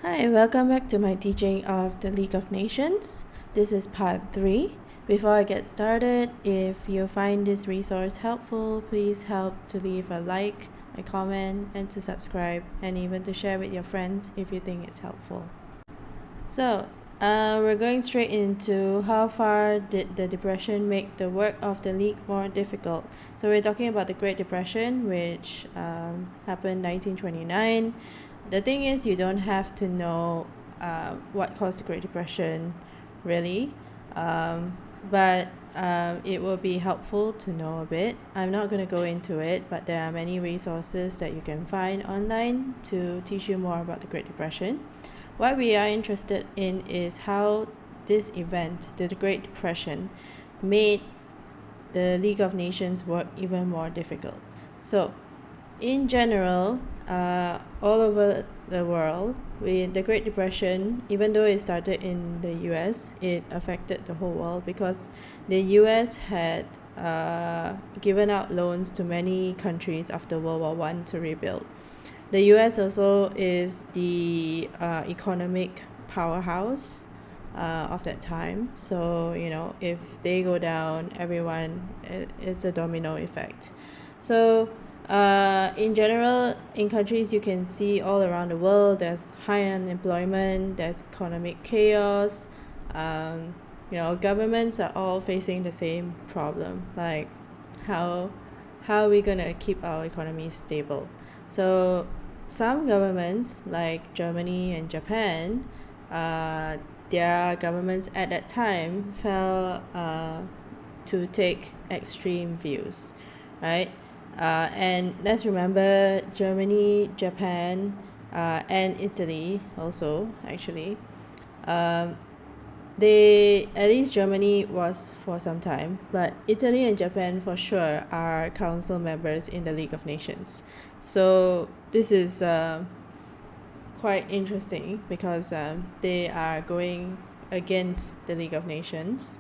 Hi, welcome back to my teaching of the League of Nations. This is part 3. Before I get started, if you find this resource helpful, please help to leave a like, a comment, and to subscribe, and even to share with your friends if you think it's helpful. So, we're going straight into how far did the Depression make the work of the League more difficult. So we're talking about the Great Depression, which happened 1929. The thing is, you don't have to know what caused the Great Depression, really, but it will be helpful to know a bit. I'm not going to go into it, but there are many resources that you can find online to teach you more about the Great Depression. What we are interested in is how this event, the Great Depression, made the League of Nations work even more difficult. So, in general, all over the world, with the Great Depression, even though it started in the US, it affected the whole world because the US had given out loans to many countries after World War I to rebuild. The US also is the economic powerhouse of that time. So, if they go down, it's a domino effect. So, in general, in countries you can see all around the world, there's high unemployment, there's economic chaos. Governments are all facing the same problem, like how are we gonna keep our economy stable? So some governments, like Germany and Japan, their governments at that time fell to take extreme views, right? And let's remember Germany, Japan, and Italy also, actually. They, at least Germany was for some time, but Italy and Japan for sure are council members in the League of Nations. So this is quite interesting because they are going against the League of Nations.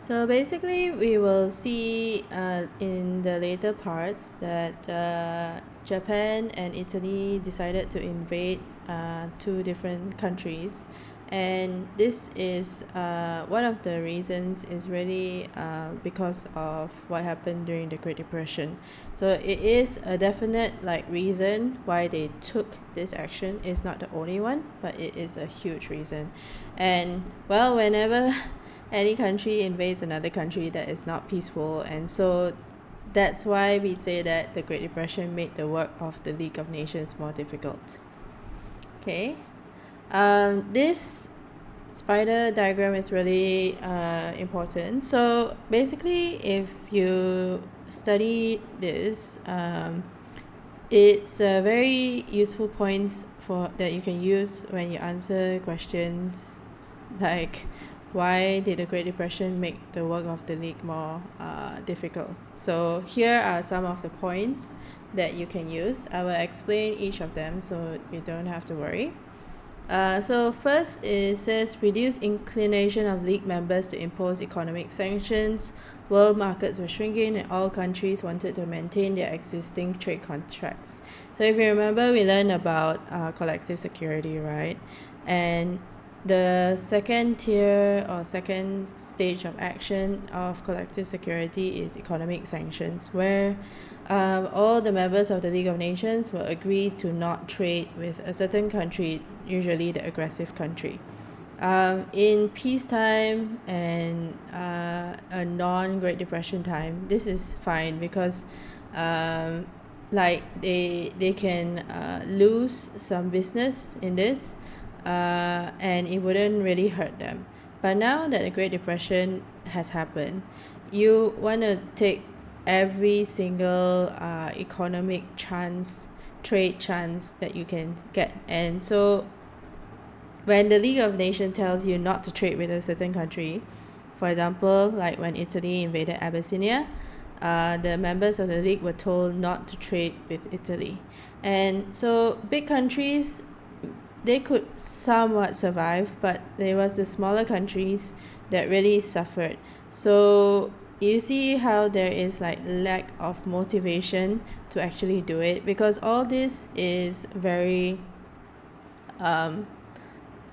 So basically, we will see in the later parts that Japan and Italy decided to invade two different countries. And this is one of the reasons is really because of what happened during the Great Depression. So it is a definite reason why they took this action. It's not the only one, but it is a huge reason. And well, whenever any country invades another country, that is not peaceful, and so that's why we say that the Great Depression made the work of the League of Nations more difficult. Okay. This spider diagram is really important. So basically, if you study this, it's a very useful points that you can use when you answer questions like why did the Great Depression make the work of the League more difficult. So here are some of the points that you can use. I will explain each of them so you don't have to worry. So first, it says reduce inclination of League members to impose economic sanctions. World markets were shrinking and all countries wanted to maintain their existing trade contracts. So if you remember, we learned about collective security, right? And the second tier or second stage of action of collective security is economic sanctions, where all the members of the League of Nations will agree to not trade with a certain country, usually the aggressive country. In peacetime and a non-Great Depression time, this is fine because they can lose some business in this, and it wouldn't really hurt them. But now that the Great Depression has happened, you want to take every single economic chance, trade chance that you can get. And so when the League of Nations tells you not to trade with a certain country, for example, like when Italy invaded Abyssinia, the members of the League were told not to trade with Italy. And so big countries, they could somewhat survive, but there was the smaller countries that really suffered. So you see how there is lack of motivation to actually do it, because all this is very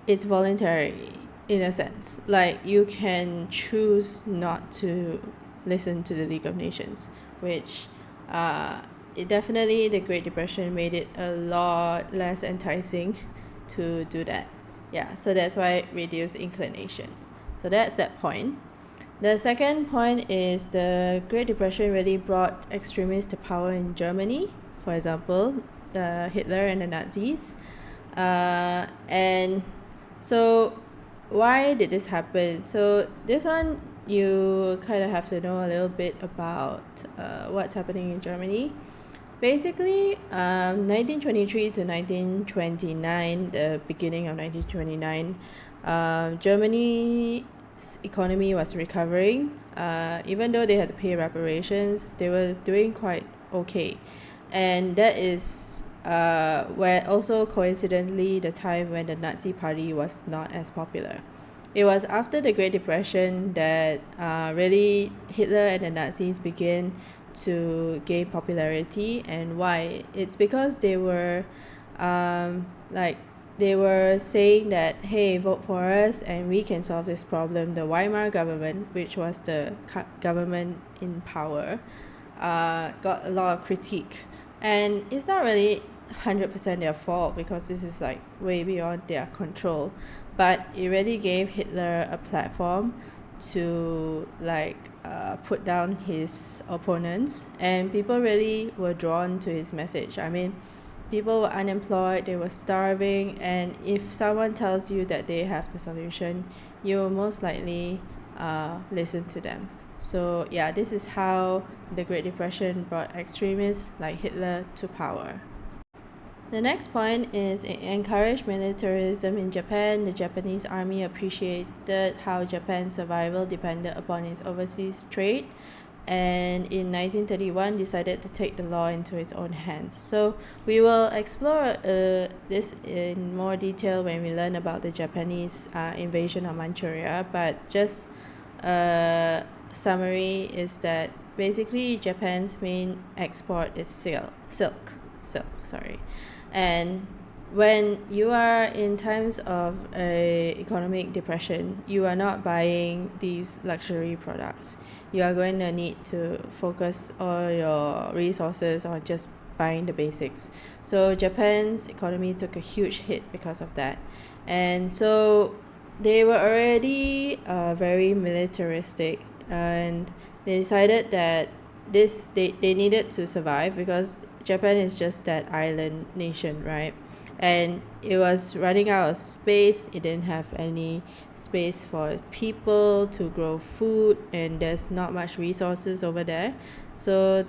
it's voluntary in a sense. Like you can choose not to listen to the League of Nations, which it definitely the Great Depression made it a lot less enticing to do that. Yeah, so that's why it reduced inclination. So that's that point. The second point is the Great Depression really brought extremists to power in Germany, for example, Hitler and the Nazis. And so why did this happen? So this one, you kind of have to know a little bit about what's happening in Germany. Basically, 1923 to 1929, the beginning of 1929, Germany's economy was recovering. Even though they had to pay reparations, they were doing quite okay. And that is where also coincidentally the time when the Nazi Party was not as popular. It was after the Great Depression that really Hitler and the Nazis began to gain popularity. And why? It's because they were they were saying that, hey, vote for us and we can solve this problem. The Weimar government, which was the government in power, got a lot of critique. And it's not really 100% their fault because this is like way beyond their control. But it really gave Hitler a platform to put down his opponents, and people really were drawn to his message. I mean, people were unemployed, they were starving, and if someone tells you that they have the solution, you will most likely listen to them. So yeah, this is how the Great Depression brought extremists like Hitler to power. The next point is it encouraged militarism in Japan. The Japanese army appreciated how Japan's survival depended upon its overseas trade, and in 1931 decided to take the law into its own hands. So we will explore this in more detail when we learn about the Japanese invasion of Manchuria, but just a summary is that basically Japan's main export is silk. And when you are in times of a economic depression, you are not buying these luxury products. You are going to need to focus all your resources on just buying the basics. So Japan's economy took a huge hit because of that. And so they were already very militaristic, and they decided that they needed to survive because Japan is just that island nation, right? And it was running out of space. It didn't have any space for people to grow food, and there's not much resources over there. So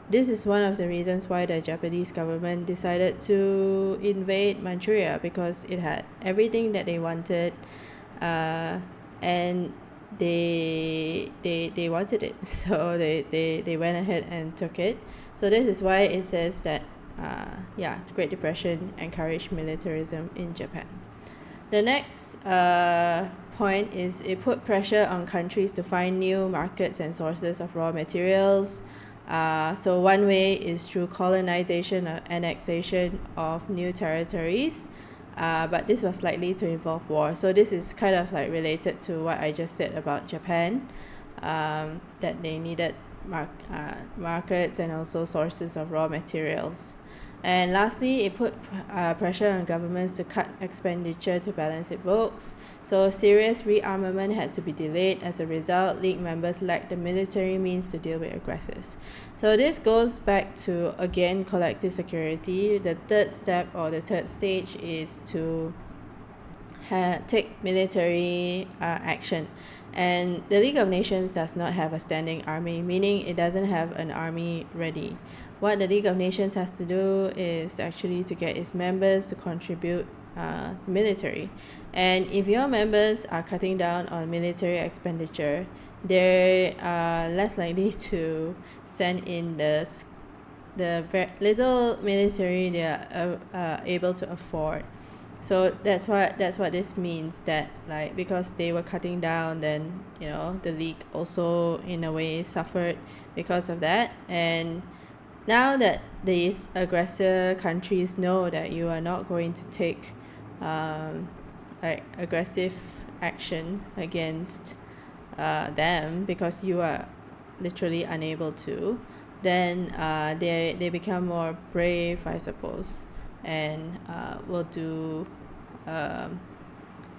this is one of the reasons why the Japanese government decided to invade Manchuria, because it had everything that they wanted, and they wanted it. So they went ahead and took it. So this is why it says that the Great Depression encouraged militarism in Japan. The next point is it put pressure on countries to find new markets and sources of raw materials. So one way is through colonization or annexation of new territories, but this was likely to involve war. So this is kind of like related to what I just said about Japan, that they needed markets and also sources of raw materials. And lastly, it put pressure on governments to cut expenditure to balance its books. So serious rearmament had to be delayed. As a result, League members lacked the military means to deal with aggressors. So this goes back to, again, collective security. The third step or the third stage is to take military action. And the League of Nations does not have a standing army, meaning it doesn't have an army ready. What the League of Nations has to do is actually to get its members to contribute military. And if your members are cutting down on military expenditure, they are less likely to send in the very little military they are able to afford. So that's what this means, that like because they were cutting down, then the league also in a way suffered because of that. And now that these aggressor countries know that you are not going to take like aggressive action against them because you are literally unable to, then they become more brave, I suppose, and will do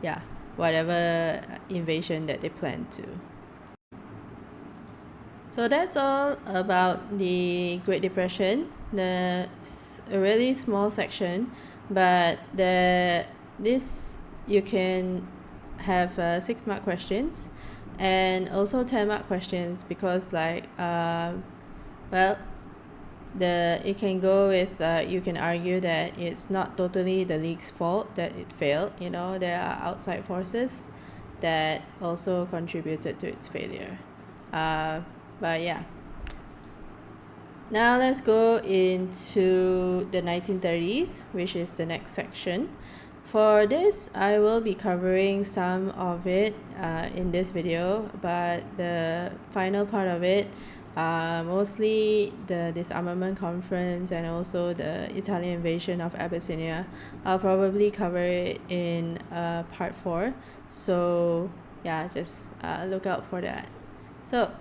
yeah, whatever invasion that they plan to. So that's all about the Great Depression. A really small section, but this you can have 6-mark questions and also 10-mark questions because well, it can go with you can argue that it's not totally the league's fault that it failed. There are outside forces that also contributed to its failure. But yeah, now let's go into the 1930s, which is the next section. For this, I will be covering some of it in this video, but the final part of it, mostly the disarmament conference and also the Italian invasion of Abyssinia, I'll probably cover it in part 4. So yeah, just look out for that. So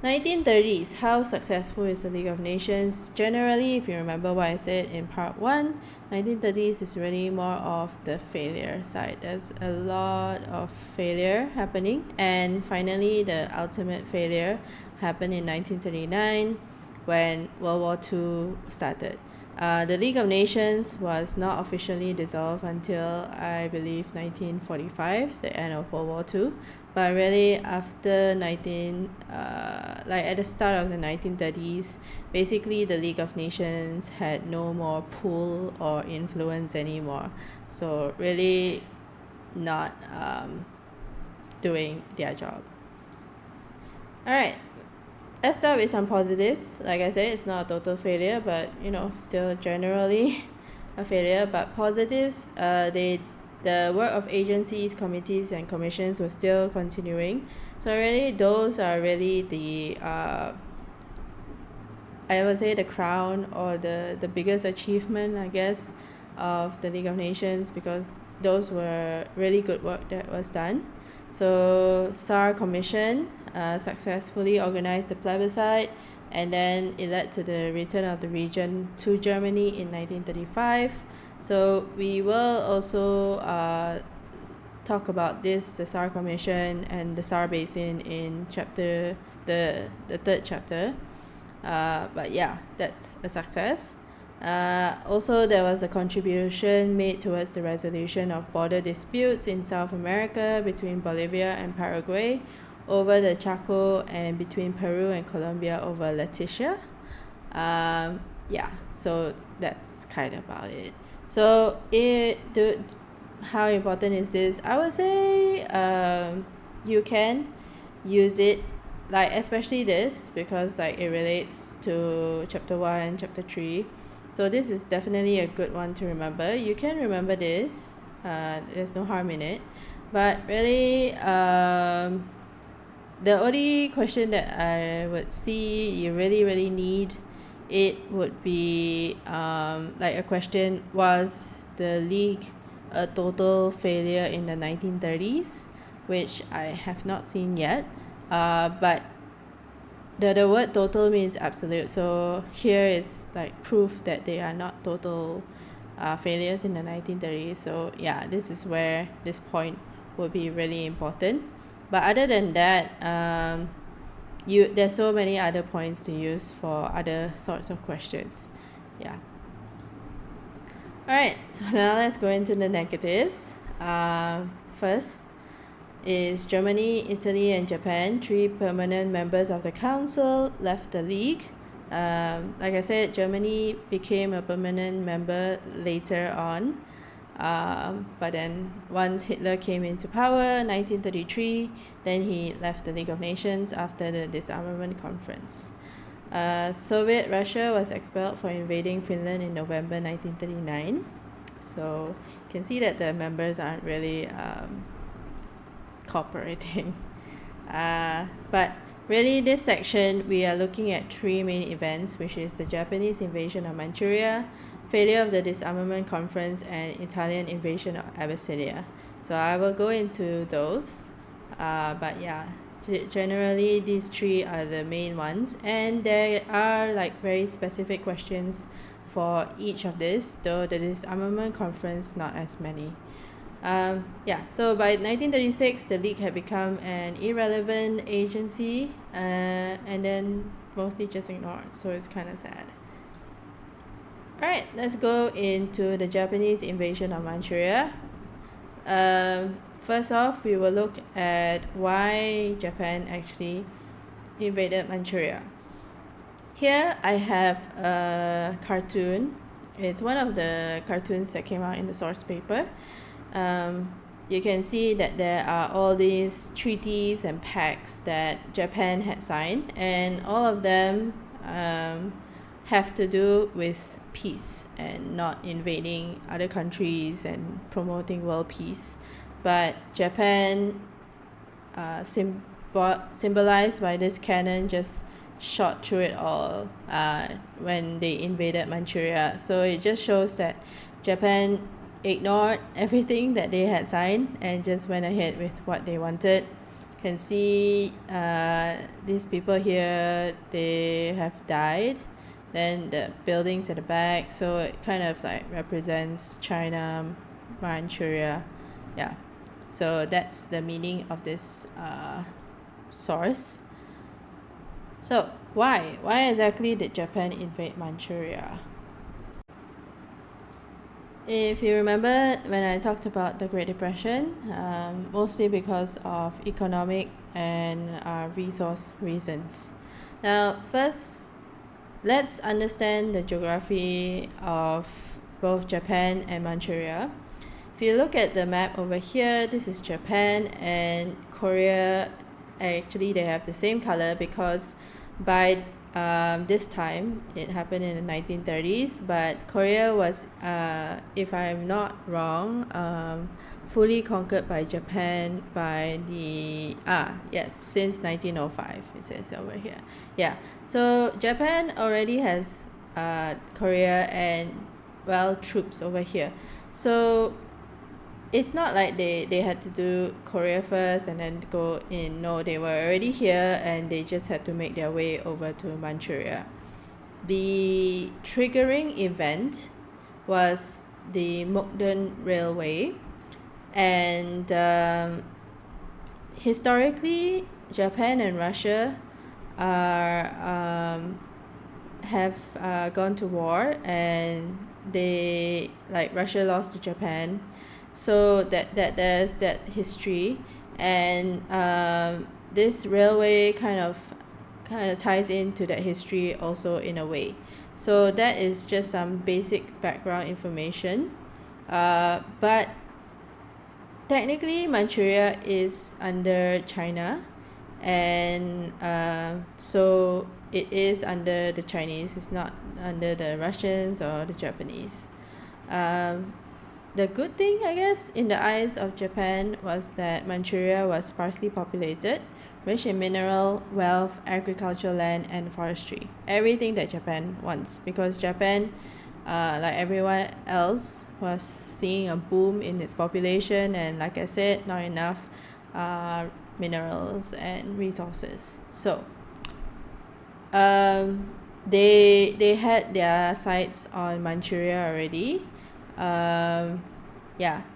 1930s, how successful is the League of Nations? Generally, if you remember what I said in part 1, 1930s is really more of the failure side. There's a lot of failure happening, and finally the ultimate failure happened in 1939 when World War II started. The League of Nations was not officially dissolved until, I believe, 1945, the end of World War II. But really, after at the start of the 1930s, basically the League of Nations had no more pull or influence anymore. So really not doing their job. Alright, let's start with some positives. Like I said, it's not a total failure, but still generally a failure. But positives, the work of agencies, committees, and commissions was still continuing. So really, those are really the I would say the crown or the biggest achievement, I guess, of the League of Nations, because those were really good work that was done. So SAR Commission successfully organized the plebiscite, and then it led to the return of the region to Germany in 1935. So we will also talk about the SAR Commission and the SAR Basin in the 3rd chapter. But yeah, that's a success. Also, there was a contribution made towards the resolution of border disputes in South America between Bolivia and Paraguay over the Chaco, and between Peru and Colombia over Leticia. Yeah, so that's kind of about it. So how important is this? I would say you can use it, especially this, because it relates to chapter 1, chapter 3. So this is definitely a good one to remember. You can remember this. There's no harm in it. But really, the only question that I would see you really need it would be a question: was the League a total failure in the 1930s? Which I have not seen yet. But the word total means absolute. So here is proof that they are not total failures in the 1930s. So yeah, this is where this point would be really important. But other than that, there's so many other points to use for other sorts of questions. Yeah. Alright, so now let's go into the negatives. First is Germany, Italy, and Japan, 3 permanent members of the council, left the league. Like I said, Germany became a permanent member later on. But then once Hitler came into power, 1933, then he left the League of Nations after the disarmament conference. Soviet Russia was expelled for invading Finland in November 1939. So you can see that the members aren't really cooperating. But really, this section we are looking at 3 main events, which is the Japanese invasion of Manchuria, failure of the disarmament conference, and Italian invasion of Abyssinia. So I will go into those, but yeah, generally these three are the main ones, and there are like very specific questions for each of this, though the disarmament conference not as many. So by 1936 the League had become an irrelevant agency, and then mostly just ignored, so it's kind of sad. Alright, let's go into the Japanese invasion of Manchuria. First off, we will look at why Japan actually invaded Manchuria. Here I have a cartoon. It's one of the cartoons that came out in the source paper. You can see that there are all these treaties and pacts that Japan had signed, and all of them have to do with peace and not invading other countries and promoting world peace. But Japan, symbolized by this cannon, just shot through it all when they invaded Manchuria. So it just shows that Japan ignored everything that they had signed and just went ahead with what they wanted. You can see these people here, they have died. Then the buildings at the back, so it kind of like represents China, Manchuria. Yeah, so that's the meaning of this source. So why exactly did Japan invade Manchuria? If you remember when I talked about the Great Depression, mostly because of economic and resource reasons. Now first, let's understand the geography of both Japan and Manchuria. If you look at the map over here, this is Japan, and Korea, actually they have the same color because by this time, it happened in the 1930s, but Korea was, if I'm not wrong, fully conquered by Japan by since 1905, it says over here. Yeah, so Japan already has Korea and, troops over here. So it's not like they had to do Korea first and then go in. No, they were already here and they just had to make their way over to Manchuria. The triggering event was the Mukden Railway, and historically Japan and Russia have gone to war, and Russia lost to Japan. So that there's that history, and this railway kind of ties into that history also in a way. So that is just some basic background information. But technically Manchuria is under China, and so it is under the Chinese. It's not under the Russians or the Japanese. The good thing, I guess, in the eyes of Japan was that Manchuria was sparsely populated, rich in mineral wealth, agricultural land, and forestry. Everything that Japan wants, because Japan, like everyone else, was seeing a boom in its population, and like I said, not enough minerals and resources. So they had their sights on Manchuria already.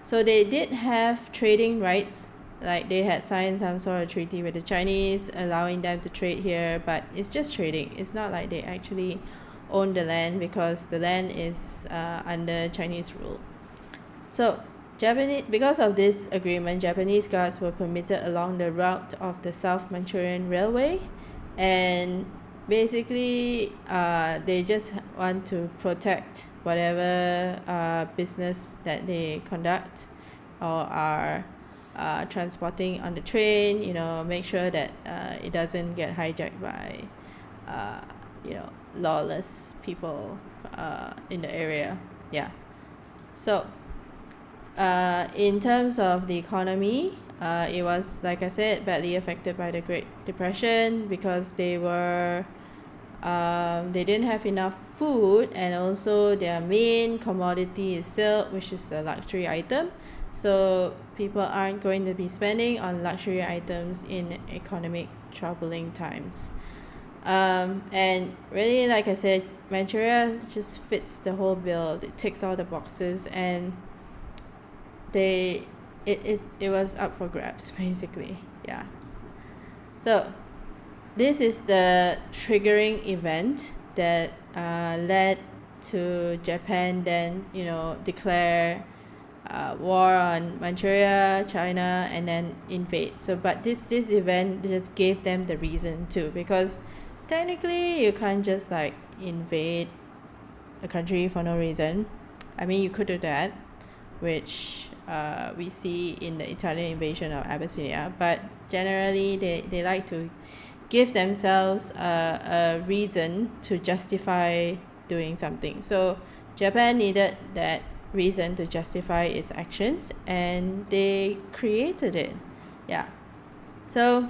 So they did have trading rights, like they had signed some sort of treaty with the Chinese allowing them to trade here, but it's just trading. It's not like they actually own the land, because the land is under Chinese rule. So because of this agreement, Japanese guards were permitted along the route of the South Manchurian Railway, and basically they just want to protect whatever business that they conduct or are transporting on the train, make sure that it doesn't get hijacked by lawless people in the area. So in terms of the economy, it was, like I said, badly affected by the Great Depression, because they were They didn't have enough food, and also their main commodity is silk, which is a luxury item. So people aren't going to be spending on luxury items in economic troubling times. And really, like I said, Manchuria just fits the whole bill. It ticks all the boxes, and it was up for grabs basically. Yeah. So this is the triggering event that led to Japan then declare war on Manchuria, China, and then invade. So but this event just gave them the reason to, because technically you can't just like invade a country for no reason. I mean, you could do that, which we see in the Italian invasion of Abyssinia, but generally they like to give themselves a reason to justify doing something. So Japan needed that reason to justify its actions, and they created it. Yeah. So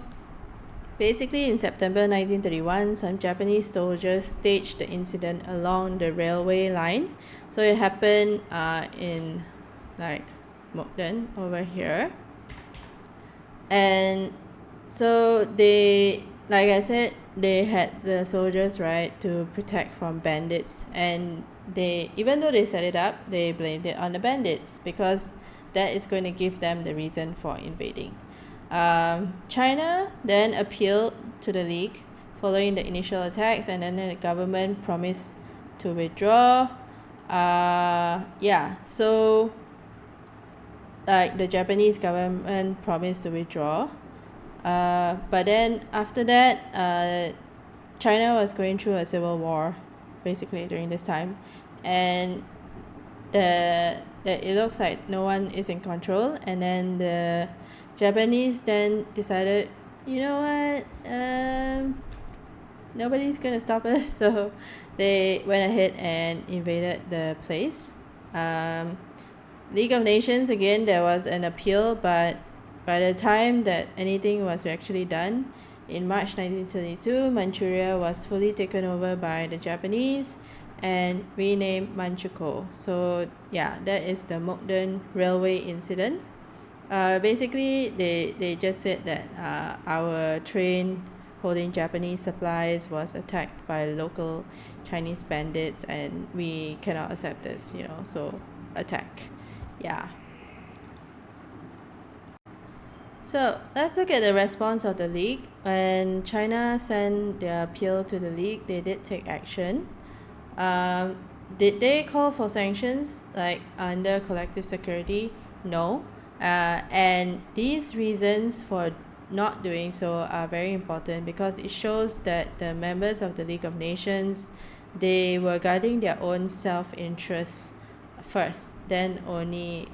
basically, in September 1931, some Japanese soldiers staged the incident along the railway line. So it happened in like Mukden over here. And so they, like I said, they had the soldiers, right, to protect from bandits, and they, even though they set it up, they blamed it on the bandits because that is going to give them the reason for invading. China then appealed to the League following the initial attacks, and then the government promised to withdraw. So like the Japanese government promised to withdraw. But then after that, China was going through a civil war basically during this time, and it looks like no one is in control, and then the Japanese then decided, you know what, nobody's gonna stop us, so they went ahead and invaded the place. League of Nations, again, there was an appeal, but by the time that anything was actually done, in March 1932, Manchuria was fully taken over by the Japanese and renamed Manchukuo. So yeah, that is the Mukden railway incident. Basically, they just said that our train holding Japanese supplies was attacked by local Chinese bandits, and we cannot accept this, so attack. Yeah. So let's look at the response of the League. When China sent their appeal to the League, they did take action. Did they call for sanctions like under collective security? No. And these reasons for not doing so are very important because it shows that the members of the League of Nations, they were guarding their own self-interest first, then only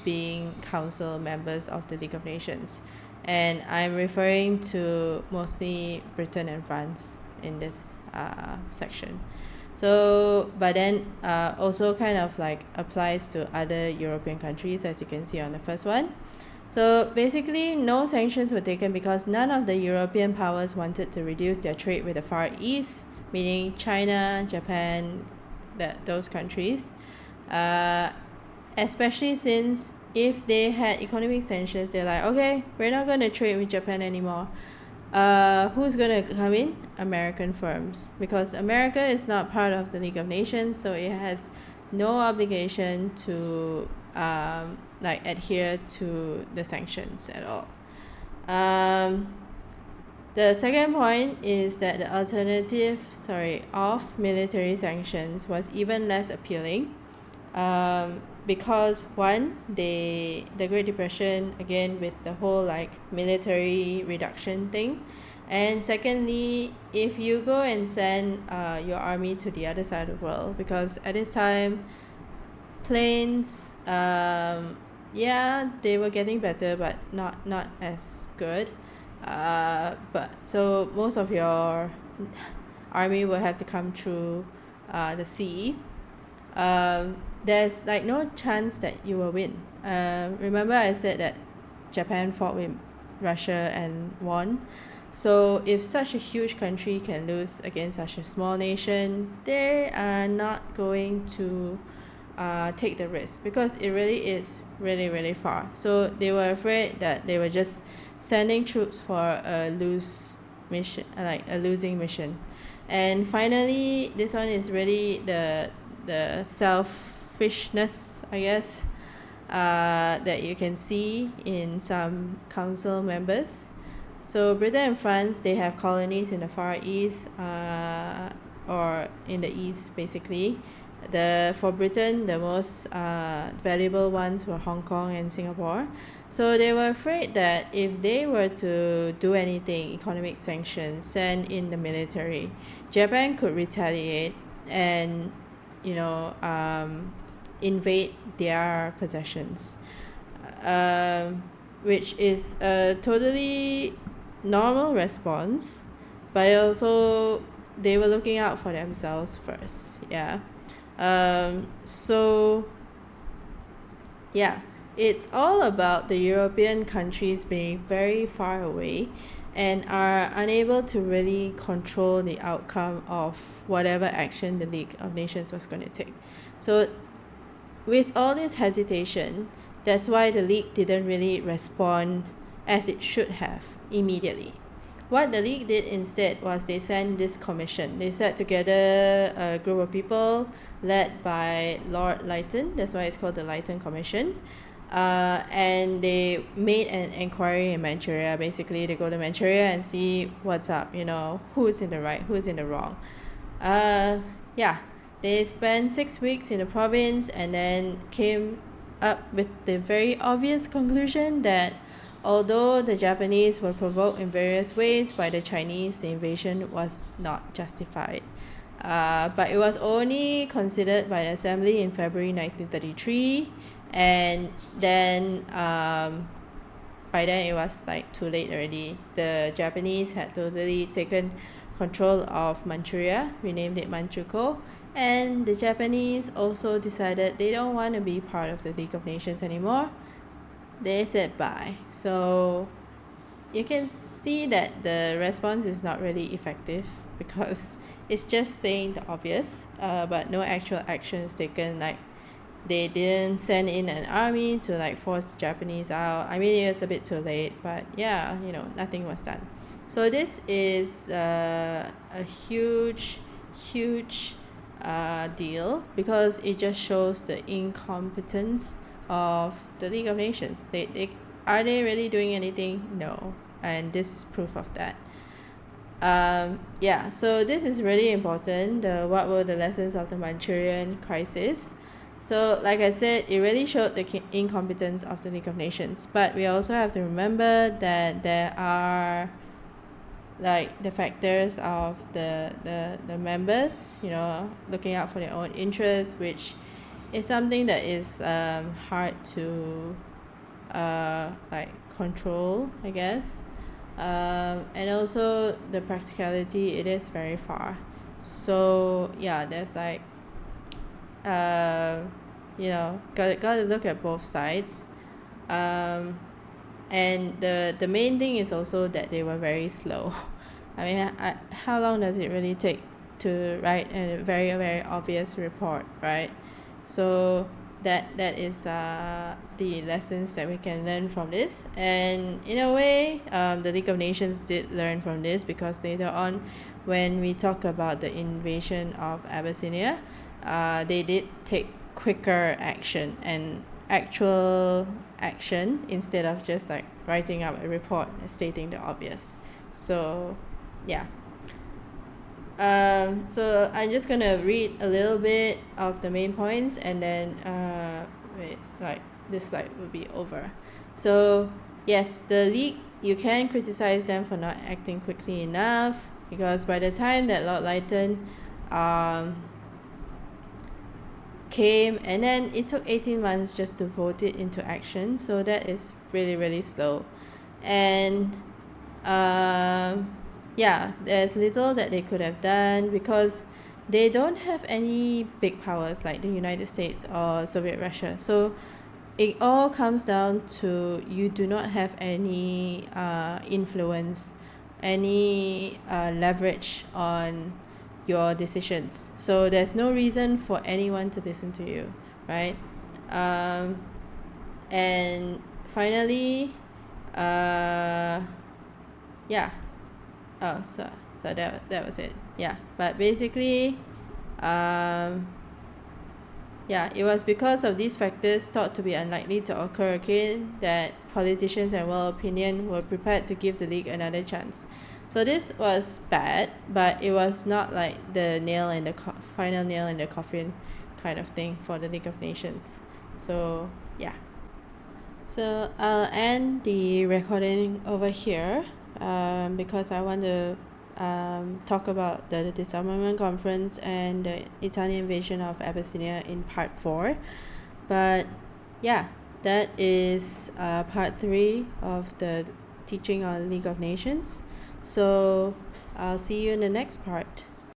being council members of the League of Nations. And I'm referring to mostly Britain and France in this section. So, but then also kind of like applies to other European countries, as you can see on the first one. So basically, no sanctions were taken because none of the European powers wanted to reduce their trade with the Far East, meaning China, Japan, those countries. Especially since if they had economic sanctions, they're like, okay, we're not going to trade with Japan anymore. Who's going to come in? American firms, because America is not part of the League of Nations, so it has no obligation to adhere to the sanctions at all. The second point is that the alternative of military sanctions was even less appealing, because one, the Great Depression, again with the whole military reduction thing, and secondly, if you go and send your army to the other side of the world, because at this time planes, they were getting better but not as good, but so most of your army will have to come through the sea. There's no chance that you will win. Remember I said that Japan fought with Russia and won. So if such a huge country can lose against such a small nation, they are not going to take the risk, because it really is really, really far. So they were afraid that they were just sending troops for a losing mission. And finally, this one is really the selfishness, I guess, that you can see in some council members. So Britain and France, they have colonies in the Far East, or in the East, basically. For Britain, the most valuable ones were Hong Kong and Singapore. So they were afraid that if they were to do anything, economic sanctions, send in the military, Japan could retaliate and, invade their possessions, which is a totally normal response, but also they were looking out for themselves first. So it's all about the European countries being very far away and are unable to really control the outcome of whatever action the League of Nations was going to take. So with all this hesitation, that's why the League didn't really respond as it should have immediately. What the League did instead was they sent this commission. They set together a group of people led by Lord Lytton. That's why it's called the Lytton Commission. And they made an inquiry in Manchuria. Basically, they go to Manchuria and see what's up, who's in the right, who's in the wrong. They spent 6 weeks in the province and then came up with the very obvious conclusion that although the Japanese were provoked in various ways by the Chinese, the invasion was not justified. But it was only considered by the Assembly in February 1933, and then by then it was too late already. The Japanese had totally taken control of Manchuria, renamed it Manchukuo, and the Japanese also decided they don't want to be part of the League of Nations anymore. They said bye. So you can see that the response is not really effective, because it's just saying the obvious, but no actual action is taken. They didn't send in an army to force the Japanese out. I mean, it was a bit too late, but nothing was done. So this is a huge deal, because it just shows the incompetence of the League of Nations. Are they really doing anything? No, and this is proof of that. So this is really important. What were the lessons of the Manchurian crisis? So like I said, it really showed the incompetence of the League of Nations. But we also have to remember that there are the factors of the members, looking out for their own interests, which is something that is hard to control, I guess. And also the practicality, it is very far. So there's gotta look at both sides. And the main thing is also that they were very slow. I mean, how long does it really take to write a very, very obvious report, right? So that is the lessons that we can learn from this. And in a way, the League of Nations did learn from this, because later on, when we talk about the invasion of Abyssinia, they did take quicker action and actual action, instead of just writing up a report stating the obvious. So so I'm just gonna read a little bit of the main points, and then this slide will be over. So yes, the League, you can criticize them for not acting quickly enough, because by the time that Lord Lytton came, and then it took 18 months just to vote it into action, so that is really, really slow. And there's little that they could have done, because they don't have any big powers like the United States or Soviet Russia. So it all comes down to, you do not have any influence any leverage on your decisions. So there's no reason for anyone to listen to you, right? And finally, yeah. Oh, so that was it. Yeah, but basically, yeah, it was because of these factors thought to be unlikely to occur again that politicians and world opinion were prepared to give the league another chance. So this was bad, but it was not like the final nail in the coffin kind of thing for the League of Nations. So yeah. So I'll end the recording over here because I want to talk about the disarmament conference and the Italian invasion of Abyssinia in part 4. But yeah, that is part 3 of the teaching on League of Nations. So I'll see you in the next part.